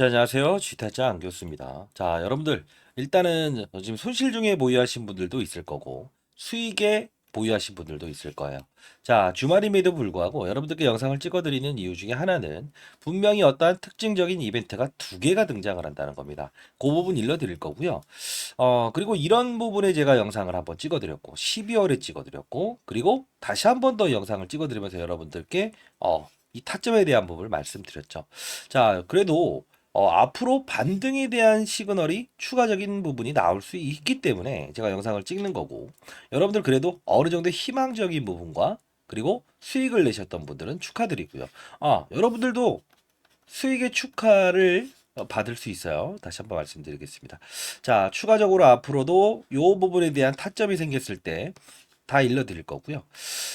자, 안녕하세요. 쥐타짜 안교수입니다. 자, 여러분들, 일단은 지금 손실 중에 보유하신 분들도 있을 거고, 수익에 보유하신 분들도 있을 거예요. 자, 주말임에도 불구하고 여러분들께 영상을 찍어드리는 이유 중에 하나는 분명히 어떠한 특징적인 이벤트가 두 개가 등장을 한다는 겁니다. 그 부분 일러드릴 거고요. 그리고 이런 부분에 제가 영상을 한번 찍어드렸고, 12월에 찍어드렸고, 그리고 다시 한 번 더 영상을 찍어드리면서 여러분들께, 이 타점에 대한 부분을 말씀드렸죠. 자, 그래도 앞으로 반등에 대한 시그널이 추가적인 부분이 나올 수 있기 때문에 제가 영상을 찍는 거고, 여러분들 그래도 어느 정도 희망적인 부분과 그리고 수익을 내셨던 분들은 축하드리고요. 여러분들도 수익의 축하를 받을 수 있어요. 다시 한번 말씀드리겠습니다. 자, 추가적으로 앞으로도 이 부분에 대한 타점이 생겼을 때 다 일러드릴 거고요.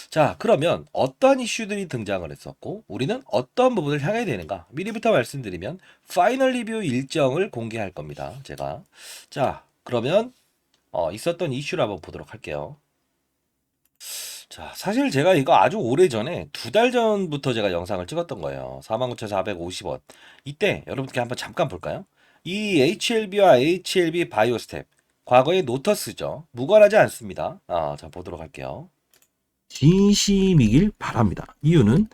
자, 그러면 어떠한 이슈들이 등장을 했었고 우리는 어떤 부분을 향해야 되는가 미리부터 말씀드리면 파이널 리뷰 일정을 공개할 겁니다. 제가. 자, 그러면 있었던 이슈를 한번 보도록 할게요. 자, 사실 제가 이거 아주 오래전에 2달 전부터 제가 영상을 찍었던 거예요. 49,450원. 이때 여러분께 한번 잠깐 볼까요? 이 HLB와 HLB 바이오스텝 과거의 노터스죠. 무관하지 않습니다. 자, 보도록 할게요. 진심이길 바랍니다. 이유는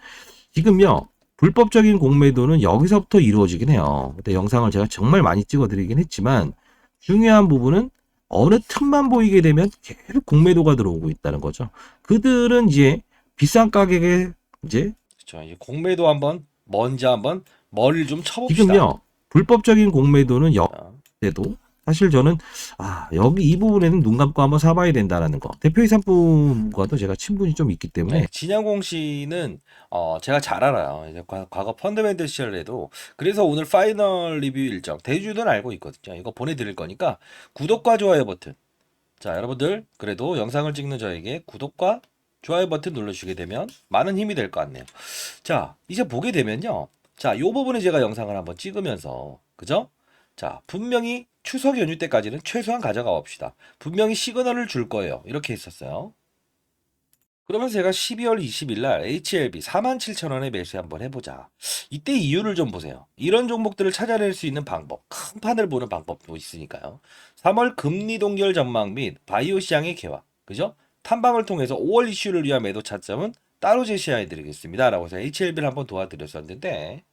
지금요, 불법적인 공매도는 여기서부터 이루어지긴 해요. 그때 영상을 제가 정말 많이 찍어드리긴 했지만 중요한 부분은 어느 틈만 보이게 되면 계속 공매도가 들어오고 있다는 거죠. 그들은 이제 비싼 가격에 이제 그렇죠. 이 공매도 한번 먼저 한번 머리를 좀 쳐봅시다. 지금요, 불법적인 공매도는 자, 역대도 사실 저는 여기 이 부분에는 눈 감고 한번 사봐야 된다라는 거. 대표이사 상품과도 제가 친분이 좀 있기 네, 때문에 진양공 씨는 제가 잘 알아요. 이제 과거 펀드멘트 시절에도 그래서 오늘 파이널 리뷰 일정 대주는 알고 있거든요. 이거 보내드릴 거니까 구독과 좋아요 버튼. 자, 여러분들 그래도 영상을 찍는 저에게 구독과 좋아요 버튼 눌러주시게 되면 많은 힘이 될 것 같네요. 자, 이제 보게 되면요. 자, 요 부분에 제가 영상을 한번 찍으면서 그죠? 자, 분명히 추석 연휴 때까지는 최소한 가져가 봅시다. 분명히 시그널을 줄 거예요. 이렇게 했었어요. 그러면서 제가 12월 20일 날 HLB 47,000원에 매수 한번 해보자. 이때 이유를 좀 보세요. 이런 종목들을 찾아낼 수 있는 방법, 큰 판을 보는 방법도 있으니까요. 3월 금리 동결 전망 및 바이오 시장의 개화, 그죠? 탐방을 통해서 5월 이슈를 위한 매도 차점은 따로 제시해 드리겠습니다. 라고 해서 HLB를 한번 도와드렸었는데,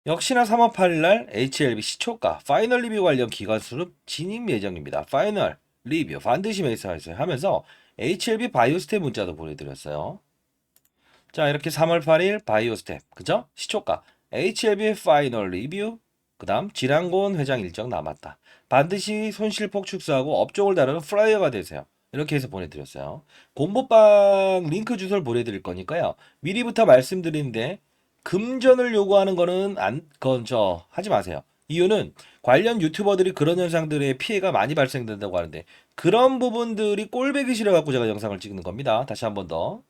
역시나 3월 8일 날 HLB 시초가 파이널 리뷰 관련 기관수급 진입 예정입니다. 파이널 리뷰 반드시 매수하세요 하면서 HLB 바이오스텝 문자도 보내드렸어요. 자, 이렇게 3월 8일 바이오스텝 그죠? 시초가 HLB 파이널 리뷰 그 다음 지랑곤 회장 일정 남았다. 반드시 손실폭 축소하고 업종을 다루는 플라이어가 되세요. 이렇게 해서 보내드렸어요. 공모방 링크 주소를 보내드릴 거니까요. 미리부터 말씀드리는데 금전을 요구하는 거는 그건 하지 마세요. 이유는 관련 유튜버들이 그런 현상들의 피해가 많이 발생된다고 하는데 그런 부분들이 꼴배기 싫어갖고 제가 영상을 찍는 겁니다. 다시 한번 더.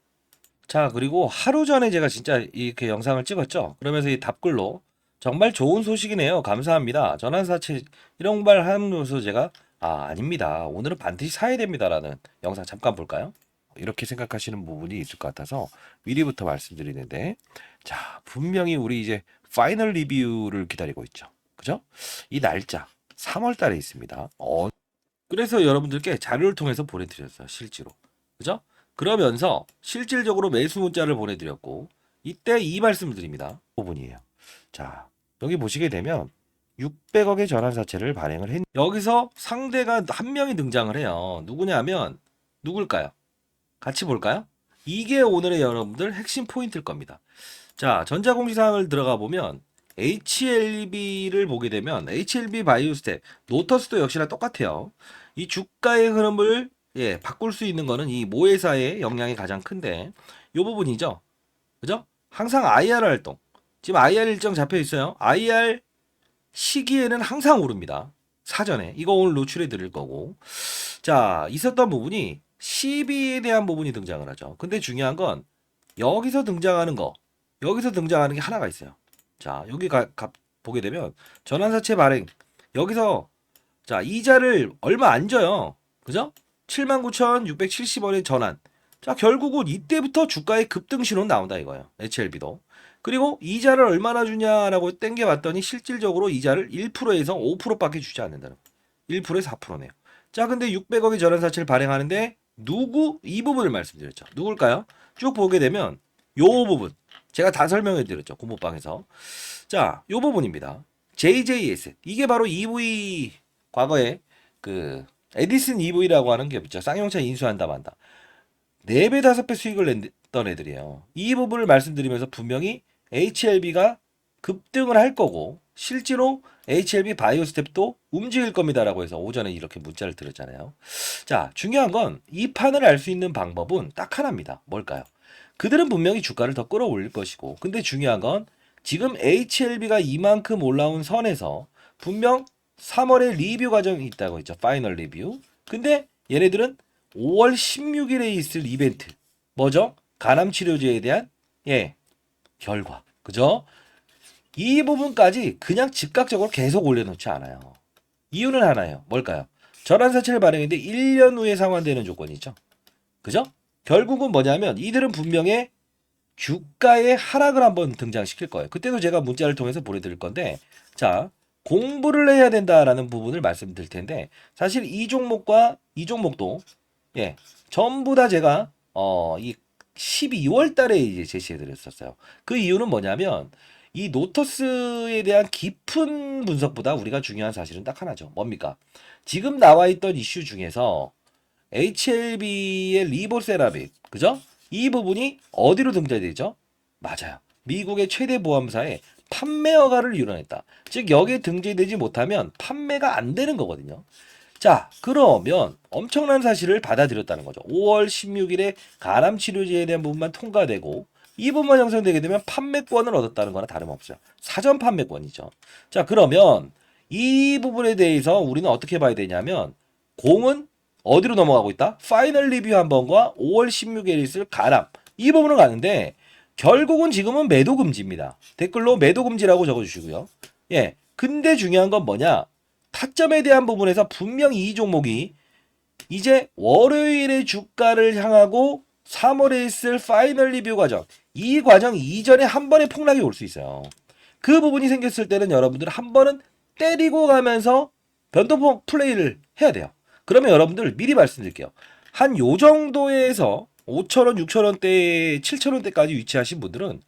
자, 그리고 하루 전에 제가 진짜 이렇게 영상을 찍었죠. 그러면서 이 답글로 정말 좋은 소식이네요. 감사합니다. 전환사채 이런 말 하면서 제가 아닙니다. 오늘은 반드시 사야 됩니다라는 영상 잠깐 볼까요? 이렇게 생각하시는 부분이 있을 것 같아서 미리부터 말씀드리는데 자, 분명히 우리 이제 파이널 리뷰를 기다리고 있죠. 그죠? 이 날짜 3월 달에 있습니다. 그래서 여러분들께 자료를 통해서 보내드렸어요. 실제로. 그죠? 그러면서 실질적으로 매수 문자를 보내드렸고 이때 이 말씀을 드립니다. 부분이에요. 자, 여기 보시게 되면 600억의 전환사채를 발행을 했. 여기서 상대가 한 명이 등장을 해요. 누구냐면 누굴까요? 같이 볼까요? 이게 오늘의 여러분들 핵심 포인트일 겁니다. 자, 전자공시사항을 들어가 보면 HLB를 보게 되면 HLB 바이오스텝, 노터스도 역시나 똑같아요. 이 주가의 흐름을 바꿀 수 있는 거는 이 모회사의 역량이 가장 큰데 이 부분이죠. 그죠? 항상 IR 활동. 지금 IR 일정 잡혀 있어요. IR 시기에는 항상 오릅니다. 사전에. 이거 오늘 노출해 드릴 거고. 자, 있었던 부분이 CB에 대한 부분이 등장을 하죠. 근데 중요한 건 여기서 등장하는 거, 여기서 등장하는 게 하나가 있어요. 자, 여기 보게 되면 전환사채 발행. 여기서 자, 이자를 얼마 안 줘요. 그죠? 79,670원의 전환. 자, 결국은 이때부터 주가의 급등 신호 나온다 이거예요. HLB도. 그리고 이자를 얼마나 주냐라고 땡겨봤더니 실질적으로 이자를 1%에서 5%밖에 주지 않는다는 거예요. 1%에 4%네요. 자, 근데 600억의 전환사채를 발행하는데 이 부분을 말씀드렸죠. 누굴까요? 쭉 보게 되면 요 부분 제가 다 설명해 드렸죠. 공모방에서. 자, 요 부분입니다. JJS 이게 바로 EV 과거에 그 에디슨 EV라고 하는 게 있죠. 쌍용차 인수한다 만다. 4배, 5배 수익을 냈던 애들이에요. 이 부분을 말씀드리면서 분명히 HLB가 급등을 할 거고 실제로 HLB 바이오스텝도 움직일 겁니다라고 해서 오전에 이렇게 문자를 드렸잖아요. 자, 중요한 건 이 판을 알 수 있는 방법은 딱 하나입니다. 뭘까요? 그들은 분명히 주가를 더 끌어올릴 것이고 근데 중요한 건 지금 HLB가 이만큼 올라온 선에서 분명 3월에 리뷰 과정이 있다고 했죠. 파이널 리뷰. 근데 얘네들은 5월 16일에 있을 이벤트. 뭐죠? 간암 치료제에 대한 결과. 그죠? 이 부분까지 그냥 즉각적으로 계속 올려놓지 않아요. 이유는 하나예요. 뭘까요? 전환사채를 발행했는데 1년 후에 상환되는 조건이죠. 그죠? 결국은 뭐냐면 이들은 분명히 주가의 하락을 한번 등장시킬 거예요. 그때도 제가 문자를 통해서 보내드릴 건데, 자, 공부를 해야 된다라는 부분을 말씀드릴 텐데, 사실 이 종목과 이 종목도, 전부 다 제가, 이 12월 달에 이제 제시해 드렸었어요. 그 이유는 뭐냐면, 이 노터스에 대한 깊은 분석보다 우리가 중요한 사실은 딱 하나죠. 뭡니까? 지금 나와 있던 이슈 중에서 HLB의 리보세라빅, 그죠? 이 부분이 어디로 등재되죠? 맞아요. 미국의 최대 보험사에 판매 허가를 이뤄냈다. 즉 여기에 등재되지 못하면 판매가 안 되는 거거든요. 자, 그러면 엄청난 사실을 받아들였다는 거죠. 5월 16일에 간암 치료제에 대한 부분만 통과되고 이 부분만 형성되게 되면 판매권을 얻었다는 거나 다름없어요. 사전 판매권이죠. 자, 그러면 이 부분에 대해서 우리는 어떻게 봐야 되냐면 공은 어디로 넘어가고 있다? 파이널 리뷰 한 번과 5월 16일에 있을 가람 이 부분을 가는데 결국은 지금은 매도 금지입니다. 댓글로 매도 금지라고 적어주시고요. 근데 중요한 건 뭐냐? 타점에 대한 부분에서 분명히 이 종목이 이제 월요일에 주가를 향하고 3월에 있을 파이널 리뷰 과정 이 과정 이전에 한 번에 폭락이 올 수 있어요. 그 부분이 생겼을 때는 여러분들 한 번은 때리고 가면서 변동폭 플레이를 해야 돼요. 그러면 여러분들 미리 말씀드릴게요. 한 요 정도에서 5,000원, 6,000원대, 7,000원대까지 위치하신 분들은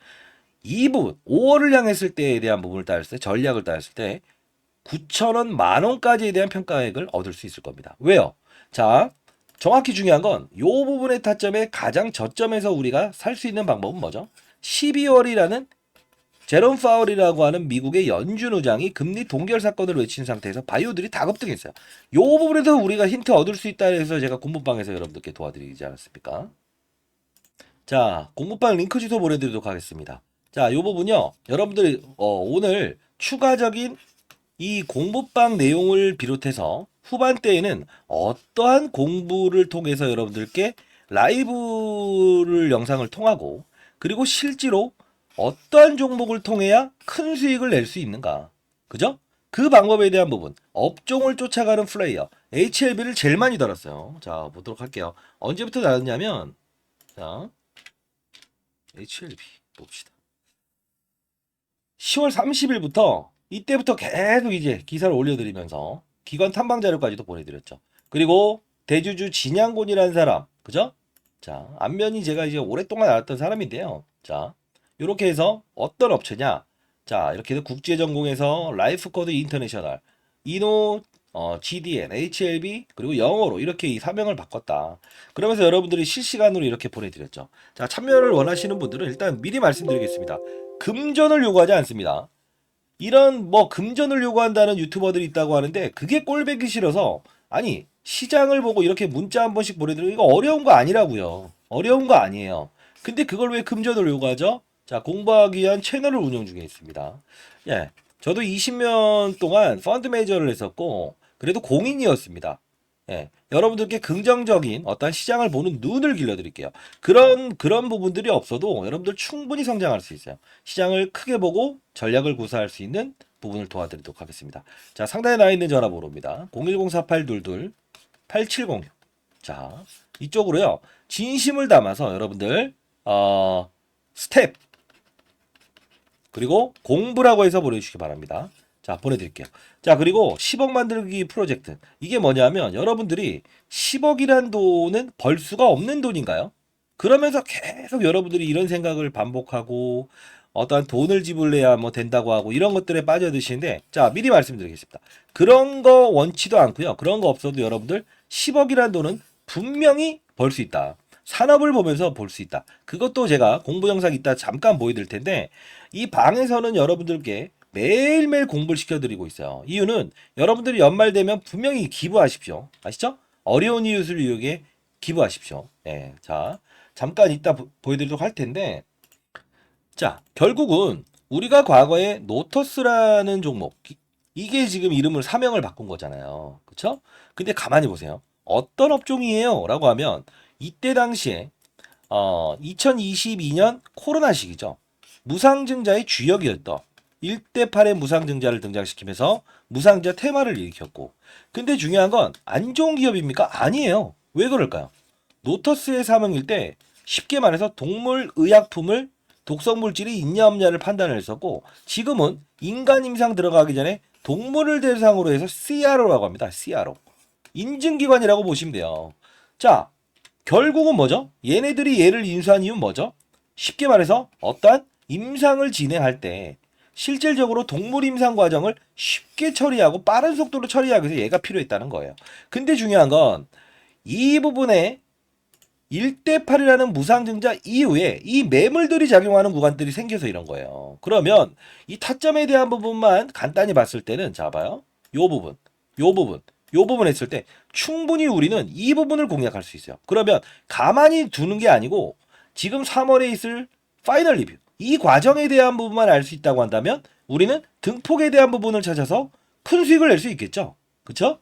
이 부분 5월을 향했을 때에 대한 부분을 따졌을 때 전략을 따졌을 때 9,000원, 만원까지에 대한 평가액을 얻을 수 있을 겁니다. 왜요? 자, 정확히 중요한 건 이 부분의 타점에 가장 저점에서 우리가 살 수 있는 방법은 뭐죠? 12월이라는 제롬 파월이라고 하는 미국의 연준 의장이 금리 동결 사건을 외친 상태에서 바이오들이 다 급등했어요. 이 부분에서 우리가 힌트 얻을 수 있다 해서 제가 공부방에서 여러분들께 도와드리지 않았습니까? 자, 공부방 링크 주소 보내드리도록 하겠습니다. 자, 이 부분요. 여러분들이 오늘 추가적인 이 공부방 내용을 비롯해서 후반대에는 어떠한 공부를 통해서 여러분들께 라이브를 영상을 통하고 그리고 실제로 어떠한 종목을 통해야 큰 수익을 낼 수 있는가? 그죠? 그 방법에 대한 부분, 업종을 쫓아가는 플레이어, HLB를 제일 많이 달았어요. 자, 보도록 할게요. 언제부터 달았냐면, 자, HLB 봅시다. 10월 30일부터 이때부터 계속 이제 기사를 올려드리면서 기관 탐방 자료까지도 보내드렸죠. 그리고 대주주 진양곤이라는 사람, 그죠? 자, 안면이 제가 이제 오랫동안 알았던 사람인데요. 자, 이렇게 해서 어떤 업체냐? 자, 이렇게 해서 국제전공에서 라이프코드 인터내셔널, 이노, GDN, HLB 그리고 영어로 이렇게 이 사명을 바꿨다. 그러면서 여러분들이 실시간으로 이렇게 보내드렸죠. 자, 참여를 원하시는 분들은 일단 미리 말씀드리겠습니다. 금전을 요구하지 않습니다. 이런 뭐 금전을 요구한다는 유튜버들이 있다고 하는데 그게 꼴배기 싫어서 아니 시장을 보고 이렇게 문자 한 번씩 보내드리고 이거 어려운 거 아니라고요. 어려운 거 아니에요. 근데 그걸 왜 금전을 요구하죠? 자, 공부하기 위한 채널을 운영 중에 있습니다. 저도 20년 동안 펀드 매니저를 했었고 그래도 공인이었습니다. 여러분들께 긍정적인 어떤 시장을 보는 눈을 길러드릴게요. 그런 부분들이 없어도 여러분들 충분히 성장할 수 있어요. 시장을 크게 보고 전략을 구사할 수 있는 부분을 도와드리도록 하겠습니다. 자, 상단에 나와 있는 전화번호입니다. 010-4822-8706. 자, 이쪽으로요. 진심을 담아서 여러분들 스텝 그리고 공부라고 해서 보내주시기 바랍니다. 자, 보내드릴게요. 자, 그리고 10억 만들기 프로젝트. 이게 뭐냐면 여러분들이 10억이란 돈은 벌 수가 없는 돈인가요? 그러면서 계속 여러분들이 이런 생각을 반복하고 어떠한 돈을 지불해야 뭐 된다고 하고 이런 것들에 빠져드시는데, 자, 미리 말씀드리겠습니다. 그런 거 원치도 않고요. 그런 거 없어도 여러분들 10억이란 돈은 분명히 벌 수 있다. 산업을 보면서 볼 수 있다. 그것도 제가 공부 영상 이따 잠깐 보여드릴 텐데, 이 방에서는 여러분들께 매일매일 공부를 시켜드리고 있어요. 이유는 여러분들이 연말 되면 분명히 기부하십시오. 아시죠? 어려운 이웃을 위해 기부하십시오. 네, 자, 잠깐 이따 보여드리도록 할 텐데, 자, 결국은 우리가 과거에 노터스라는 종목, 이게 지금 이름을 사명을 바꾼 거잖아요. 그쵸? 근데 가만히 보세요. 어떤 업종이에요? 라고 하면 이때 당시에 2022년 코로나 시기죠. 무상증자의 주역이었던 1대8의 무상증자를 등장시키면서 무상증자 테마를 일으켰고, 근데 중요한 건 안 좋은 기업입니까? 아니에요. 왜 그럴까요? 노터스의 사명일 때 쉽게 말해서 동물 의약품을 독성 물질이 있냐 없냐를 판단을 했었고, 지금은 인간 임상 들어가기 전에 동물을 대상으로 해서 CRO라고 합니다. CRO. 인증기관이라고 보시면 돼요. 자, 결국은 뭐죠? 얘네들이 얘를 인수한 이유는 뭐죠? 쉽게 말해서 어떠한 임상을 진행할 때 실질적으로 동물 임상 과정을 쉽게 처리하고 빠른 속도로 처리하기 위해서 얘가 필요했다는 거예요. 근데 중요한 건 이 부분에 1대8이라는 무상증자 이후에 이 매물들이 작용하는 구간들이 생겨서 이런 거예요. 그러면 이 타점에 대한 부분만 간단히 봤을 때는, 자 봐요. 요 부분, 요 부분, 요 부분 했을 때 충분히 우리는 이 부분을 공략할 수 있어요. 그러면 가만히 두는 게 아니고 지금 3월에 있을 파이널 리뷰, 이 과정에 대한 부분만 알 수 있다고 한다면 우리는 등폭에 대한 부분을 찾아서 큰 수익을 낼 수 있겠죠. 그쵸?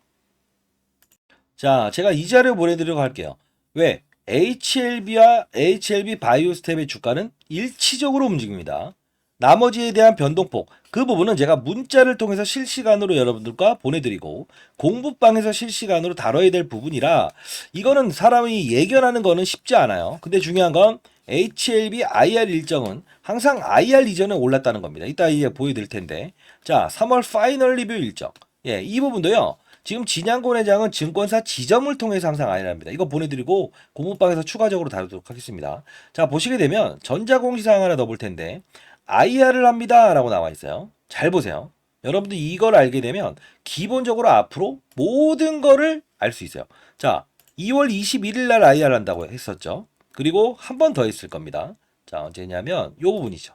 자, 제가 이 자료 보내드리려고 할게요. 왜? HLB와 HLB 바이오스텝의 주가는 일치적으로 움직입니다. 나머지에 대한 변동폭, 그 부분은 제가 문자를 통해서 실시간으로 여러분들과 보내드리고 공부방에서 실시간으로 다뤄야 될 부분이라 이거는 사람이 예견하는 거는 쉽지 않아요. 근데 중요한 건 HLB IR 일정은 항상 IR 이전에 올랐다는 겁니다. 이따 이제 보여드릴 텐데, 자, 3월 파이널 리뷰 일정, 예, 이 부분도요. 지금 진양권 회장은 증권사 지점을 통해서 항상 IR합니다. 이거 보내드리고 공부방에서 추가적으로 다루도록 하겠습니다. 자, 보시게 되면 전자공시사항 하나 더 볼 텐데 IR을 합니다 라고 나와 있어요. 잘 보세요. 여러분들 이걸 알게 되면 기본적으로 앞으로 모든 거를 알 수 있어요. 자, 2월 21일 날 IR 한다고 했었죠. 그리고 한 번 더 했을 겁니다. 자, 언제냐면 요 부분이죠.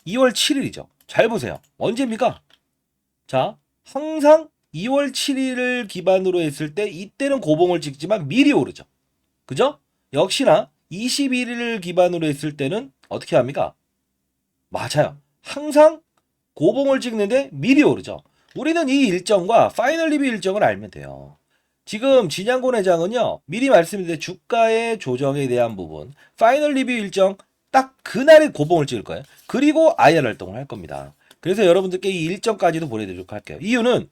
2월 7일이죠. 잘 보세요. 언제입니까? 자, 항상 2월 7일을 기반으로 했을 때 이때는 고봉을 찍지만 미리 오르죠. 그죠? 역시나 21일을 기반으로 했을 때는 어떻게 합니까? 맞아요. 항상 고봉을 찍는데 미리 오르죠. 우리는 이 일정과 파이널 리뷰 일정을 알면 돼요. 지금 진양곤 회장은요, 미리 말씀드린 주가의 조정에 대한 부분, 파이널 리뷰 일정 딱 그날에 고봉을 찍을 거예요. 그리고 IR 활동을 할 겁니다. 그래서 여러분들께 이 일정까지도 보내드리도록 할게요. 이유는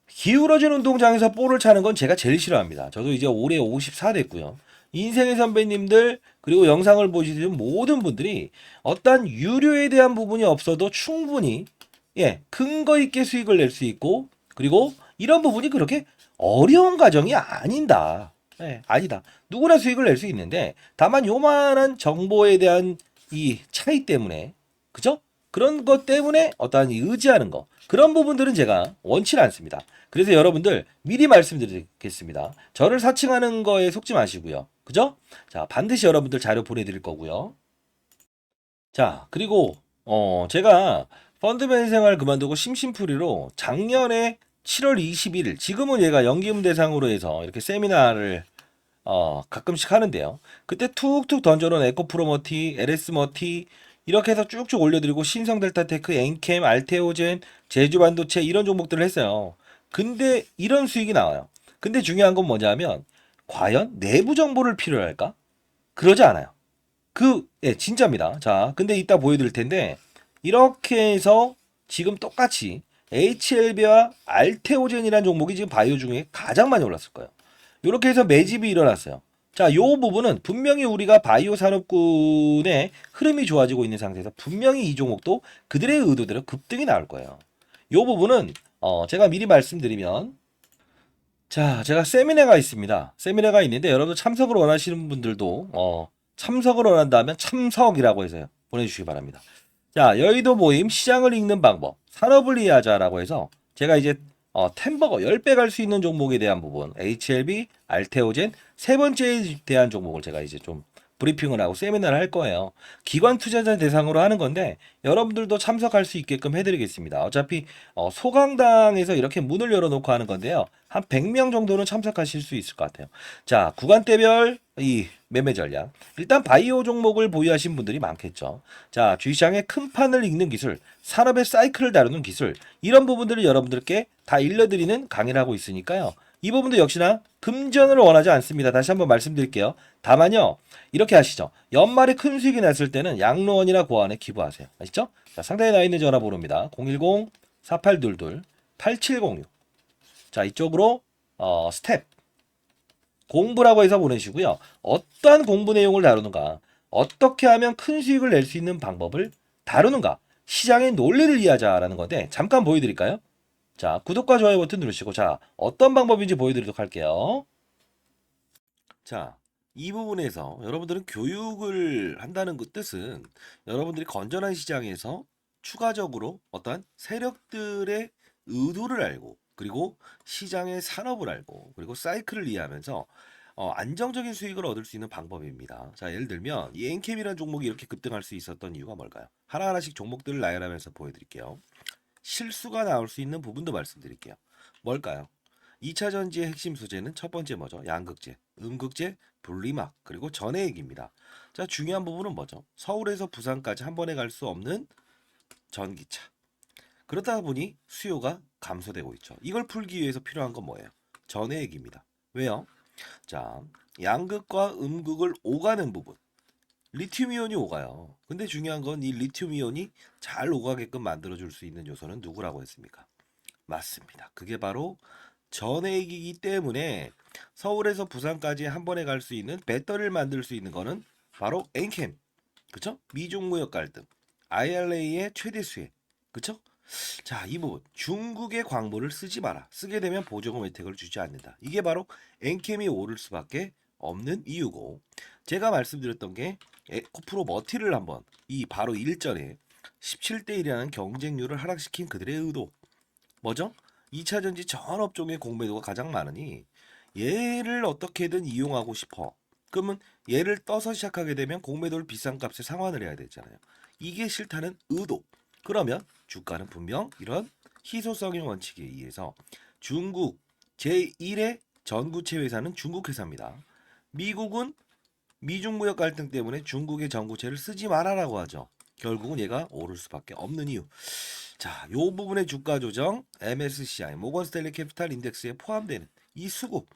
기울어진 운동장에서 볼을 차는 건 제가 제일 싫어합니다. 저도 이제 올해 54 됐고요. 인생의 선배님들 그리고 영상을 보시는 모든 분들이 어떤 유료에 대한 부분이 없어도 충분히 근거 있게 수익을 낼 수 있고, 그리고 이런 부분이 그렇게 어려운 과정이 아니다. 아니다. 누구나 수익을 낼 수 있는데 다만 요만한 정보에 대한 이 차이 때문에, 그죠? 그런 것 때문에 어떠한 의지하는 거, 그런 부분들은 제가 원치 않습니다. 그래서 여러분들 미리 말씀드리겠습니다. 저를 사칭하는 거에 속지 마시고요. 그죠? 자, 반드시 여러분들 자료 보내드릴 거고요. 자, 그리고 제가 펀드맨 생활 그만두고 심심풀이로 작년에 7월 21일, 지금은 얘가 연기금 대상으로 해서 이렇게 세미나를 가끔씩 하는데요. 그때 툭툭 던져놓은 에코프로머티, LS머티 이렇게 해서 쭉쭉 올려드리고 신성델타테크, 엔캠, 알테오젠, 제주반도체 이런 종목들을 했어요. 근데 이런 수익이 나와요. 근데 중요한 건 뭐냐면 과연 내부 정보를 필요로 할까? 그러지 않아요. 진짜입니다. 자, 근데 이따 보여드릴 텐데 이렇게 해서 지금 똑같이 HLB와 알테오젠이라는 종목이 지금 바이오 중에 가장 많이 올랐을 거예요. 이렇게 해서 매집이 일어났어요. 자, 요 부분은 분명히 우리가 바이오 산업군의 흐름이 좋아지고 있는 상태에서 분명히 이 종목도 그들의 의도대로 급등이 나올 거예요. 요 부분은 제가 미리 말씀드리면, 자, 제가 세미나가 있습니다. 세미나가 있는데 여러분들 참석을 원하시는 분들도 참석을 원한다면 참석이라고 해서 보내주시기 바랍니다. 자, 여의도 모임 시장을 읽는 방법, 산업을 이해하자라고 해서 제가 이제 템버거 10배 갈 수 있는 종목에 대한 부분, HLB, 알테오젠 세 번째에 대한 종목을 제가 이제 좀 브리핑을 하고 세미나를 할 거예요. 기관 투자자 대상으로 하는 건데 여러분들도 참석할 수 있게끔 해드리겠습니다. 어차피 소강당에서 이렇게 문을 열어놓고 하는 건데요. 한 100명 정도는 참석하실 수 있을 것 같아요. 자, 구간대별 이 매매 전략. 일단 바이오 종목을 보유하신 분들이 많겠죠. 자, 주식시장의 큰 판을 읽는 기술, 산업의 사이클을 다루는 기술, 이런 부분들을 여러분들께 다 일러드리는 강의를 하고 있으니까요. 이 부분도 역시나 금전을 원하지 않습니다. 다시 한번 말씀드릴게요. 다만요, 이렇게 하시죠. 연말에 큰 수익이 났을 때는 양로원이나 고아원에 기부하세요. 아시죠? 자, 상단에 나와 있는 전화번호입니다. 010-4822-8706. 자, 이쪽으로 스텝 공부라고 해서 보내시고요. 어떠한 공부 내용을 다루는가, 어떻게 하면 큰 수익을 낼 수 있는 방법을 다루는가, 시장의 논리를 이해하자라는 건데 잠깐 보여드릴까요? 자, 구독과 좋아요 버튼 누르시고, 자, 어떤 방법인지 보여드리도록 할게요. 자, 이 부분에서 여러분들은 교육을 한다는 그 뜻은 여러분들이 건전한 시장에서 추가적으로 어떠한 세력들의 의도를 알고, 그리고 시장의 산업을 알고, 그리고 사이클을 이해하면서 안정적인 수익을 얻을 수 있는 방법입니다. 자, 예를 들면 이 엔캠이라는 종목이 이렇게 급등할 수 있었던 이유가 뭘까요? 하나하나씩 종목들을 나열하면서 보여드릴게요. 실수가 나올 수 있는 부분도 말씀드릴게요. 뭘까요? 2차 전지의 핵심 소재는 첫 번째 뭐죠? 양극재, 음극재, 분리막, 그리고 전해액입니다. 자, 중요한 부분은 뭐죠? 서울에서 부산까지 한 번에 갈 수 없는 전기차. 그러다 보니 수요가 감소되고 있죠. 이걸 풀기 위해서 필요한 건 뭐예요? 전해액입니다. 왜요? 자, 양극과 음극을 오가는 부분. 리튬 이온이 오가요. 근데 중요한 건 이 리튬 이온이 잘 오가게끔 만들어줄 수 있는 요소는 누구라고 했습니까? 맞습니다. 그게 바로 전해액이기 때문에 서울에서 부산까지 한 번에 갈 수 있는 배터리를 만들 수 있는 거는 바로 엔캠. 그쵸? 미중 무역 갈등. IRA의 최대 수혜. 그쵸? 자, 이 부분. 중국의 광물을 쓰지 마라. 쓰게 되면 보조금 혜택을 주지 않는다. 이게 바로 엔캠이 오를 수밖에 없는 이유고, 제가 말씀드렸던 게 에코프로 머티를 한번 이 바로 일전에 17대 1이라는 경쟁률을 하락시킨 그들의 의도. 뭐죠? 2차 전지 전 업종의 공매도가 가장 많으니 얘를 어떻게든 이용하고 싶어. 그러면 얘를 떠서 시작하게 되면 공매도를 비싼 값에 상환을 해야 되잖아요. 이게 싫다는 의도. 그러면 주가는 분명 이런 희소성의 원칙에 의해서 중국 제1의 전구체 회사는 중국 회사입니다. 미국은 미중 무역 갈등 때문에 중국의 전구체를 쓰지 말아라고 하죠. 결국은 얘가 오를 수밖에 없는 이유. 자, 요 부분의 주가 조정, MSCI, 모건 스탠리 캐피탈 인덱스에 포함되는 이 수급,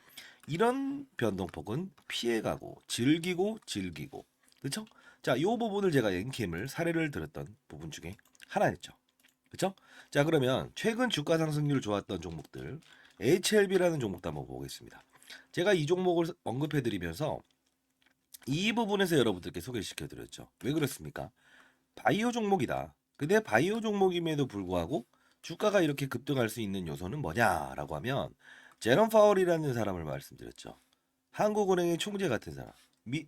이런 변동폭은 피해가고 즐기고 그렇죠? 자, 요 부분을 제가 엔캠을 사례를 들었던 부분 중에 하나였죠. 그렇죠? 자, 그러면 최근 주가 상승률 좋았던 종목들, HLB라는 종목도 한번 보겠습니다. 제가 이 종목을 언급해 드리면서 이 부분에서 여러분들께 소개시켜 드렸죠. 왜 그렇습니까? 바이오 종목이다. 근데 바이오 종목임에도 불구하고 주가가 이렇게 급등할 수 있는 요소는 뭐냐라고 하면 제롬 파월이라는 사람을 말씀드렸죠. 한국은행의 총재 같은 사람.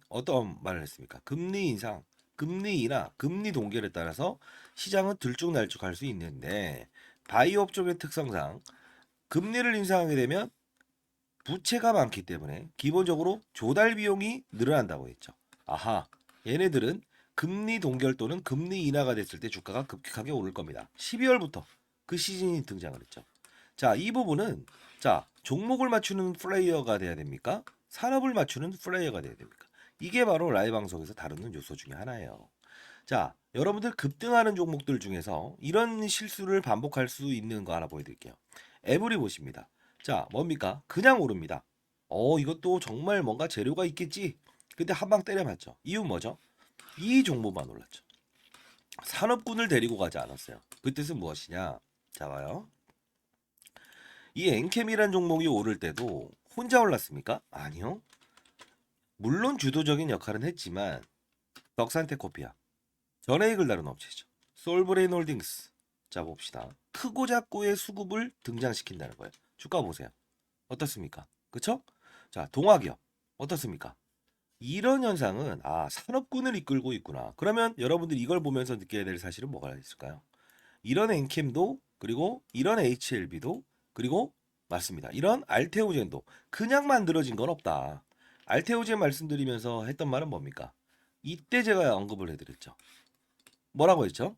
어떤 말을 했습니까? 금리 인상, 금리 인하, 금리 동결에 따라서 시장은 들쭉날쭉할 수 있는데 바이오 업종의 특성상 금리를 인상하게 되면 부채가 많기 때문에 기본적으로 조달 비용이 늘어난다고 했죠. 아하, 얘네들은 금리 동결 또는 금리 인하가 됐을 때 주가가 급격하게 오를 겁니다. 12월부터 그 시즌이 등장을 했죠. 자, 이 부분은 자, 종목을 맞추는 플레이어가 돼야 됩니까? 산업을 맞추는 플레이어가 돼야 됩니까? 이게 바로 라이브 방송에서 다루는 요소 중에 하나예요. 자, 여러분들 급등하는 종목들 중에서 이런 실수를 반복할 수 있는 거 하나 보여드릴게요. 에브리 보십니다. 자, 뭡니까? 그냥 오릅니다. 이것도 정말 뭔가 재료가 있겠지. 근데 한 방 때려맞죠. 이유 뭐죠? 이 종목만 올랐죠. 산업군을 데리고 가지 않았어요. 그 뜻은 무엇이냐? 자, 봐요. 이 엔캠이란 종목이 오를 때도 혼자 올랐습니까? 아니요. 물론 주도적인 역할은 했지만 덕산테코피아, 전해익을 다룬 업체죠. 솔브레인 홀딩스. 자 봅시다. 크고 작고의 수급을 등장시킨다는 거예요. 주가 보세요. 어떻습니까? 그쵸? 자 동화기업 어떻습니까? 이런 현상은 산업군을 이끌고 있구나. 그러면 여러분들이 이걸 보면서 느껴야 될 사실은 뭐가 있을까요? 이런 엔캠도 그리고 이런 HLB도 그리고 맞습니다. 이런 알테오젠도 그냥 만들어진 건 없다. 알테오젠 말씀드리면서 했던 말은 뭡니까? 이때 제가 언급을 해드렸죠. 뭐라고 했죠?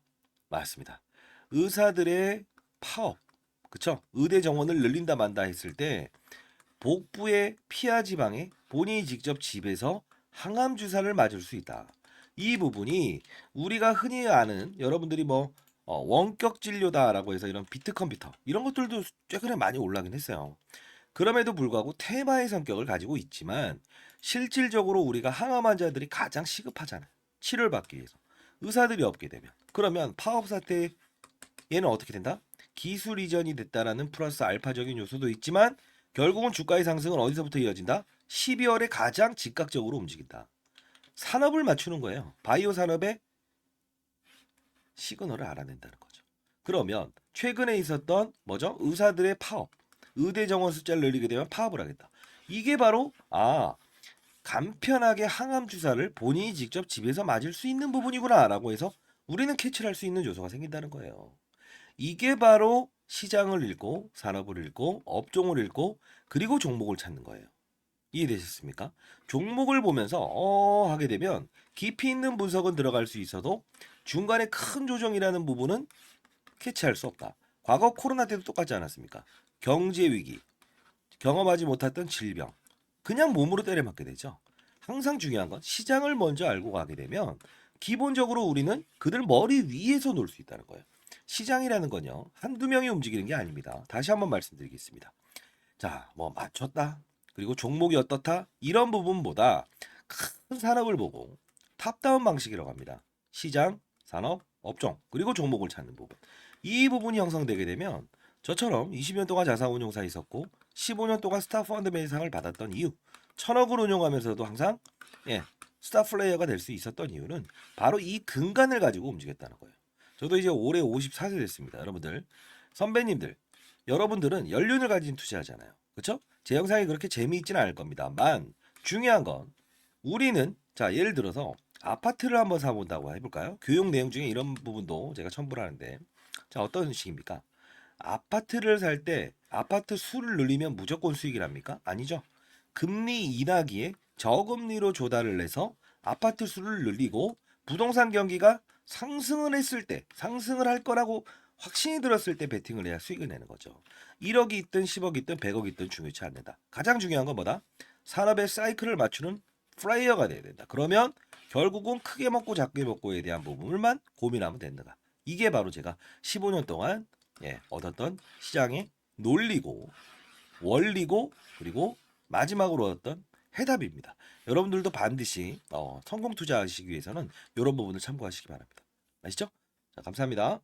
맞습니다. 의사들의 파업, 그쵸? 의대 정원을 늘린다 만다 했을 때 복부의 피하 지방에 본인이 직접 집에서 항암 주사를 맞을 수 있다. 이 부분이 우리가 흔히 아는 여러분들이 뭐 원격 진료다라고 해서 이런 비트 컴퓨터 이런 것들도 최근에 많이 올라긴 했어요. 그럼에도 불구하고 테마의 성격을 가지고 있지만 실질적으로 우리가 항암 환자들이 가장 시급하잖아요. 치료를 받기 위해서. 의사들이 없게 되면. 그러면 파업 사태에 얘는 어떻게 된다? 기술 이전이 됐다라는 플러스 알파적인 요소도 있지만 결국은 주가의 상승은 어디서부터 이어진다? 12월에 가장 즉각적으로 움직인다. 산업을 맞추는 거예요. 바이오 산업의 시그널을 알아낸다는 거죠. 그러면 최근에 있었던 뭐죠? 의사들의 파업. 의대 정원 숫자를 늘리게 되면 파업을 하겠다. 이게 바로 간편하게 항암 주사를 본인이 직접 집에서 맞을 수 있는 부분이구나라고 해서 우리는 캐치를 할 수 있는 요소가 생긴다는 거예요. 이게 바로 시장을 읽고 산업을 읽고 업종을 읽고 그리고 종목을 찾는 거예요. 이해되셨습니까? 종목을 보면서 하게 되면 깊이 있는 분석은 들어갈 수 있어도 중간에 큰 조정이라는 부분은 캐치할 수 없다. 과거 코로나 때도 똑같지 않았습니까? 경제 위기, 경험하지 못했던 질병, 그냥 몸으로 때려맞게 되죠. 항상 중요한 건 시장을 먼저 알고 가게 되면 기본적으로 우리는 그들 머리 위에서 놀 수 있다는 거예요. 시장이라는 건요, 한두 명이 움직이는 게 아닙니다. 다시 한번 말씀드리겠습니다. 자, 뭐 맞췄다. 그리고 종목이 어떻다. 이런 부분보다 큰 산업을 보고 탑다운 방식이라고 합니다. 시장, 산업, 업종, 그리고 종목을 찾는 부분. 이 부분이 형성되게 되면 저처럼 20년 동안 자산운용사 있었고 15년 동안 스타 펀드 매상을 받았던 이유, 1000억을 운용하면서도 항상 스타 플레이어가 될 수 있었던 이유는 바로 이 근간을 가지고 움직였다는 거예요. 저도 이제 올해 54세 됐습니다. 여러분들, 선배님들, 여러분들은 연륜을 가진 투자하잖아요. 그렇죠? 제 영상이 그렇게 재미있지는 않을 겁니다만 중요한 건 우리는 자 예를 들어서 아파트를 한번 사본다고 해볼까요? 교육 내용 중에 이런 부분도 제가 첨부를 하는데 자 어떤 식입니까? 아파트를 살 때 아파트 수를 늘리면 무조건 수익이랍니까? 아니죠. 금리 인하기에 저금리로 조달을 해서 아파트 수를 늘리고 부동산 경기가 상승을 했을 때 상승을 할 거라고 확신이 들었을 때 베팅을 해야 수익을 내는 거죠. 1억이 있든 10억이 있든 100억이 있든 중요치 않는다. 가장 중요한 건 뭐다? 산업의 사이클을 맞추는 플레이어가 돼야 된다. 그러면 결국은 크게 먹고 작게 먹고에 대한 부분을만 고민하면 된다. 이게 바로 제가 15년 동안 얻었던 시장의 논리고 원리고 그리고 마지막으로 얻었던 해답입니다. 여러분들도 반드시 성공 투자하시기 위해서는 이런 부분을 참고하시기 바랍니다. 아시죠? 자, 감사합니다.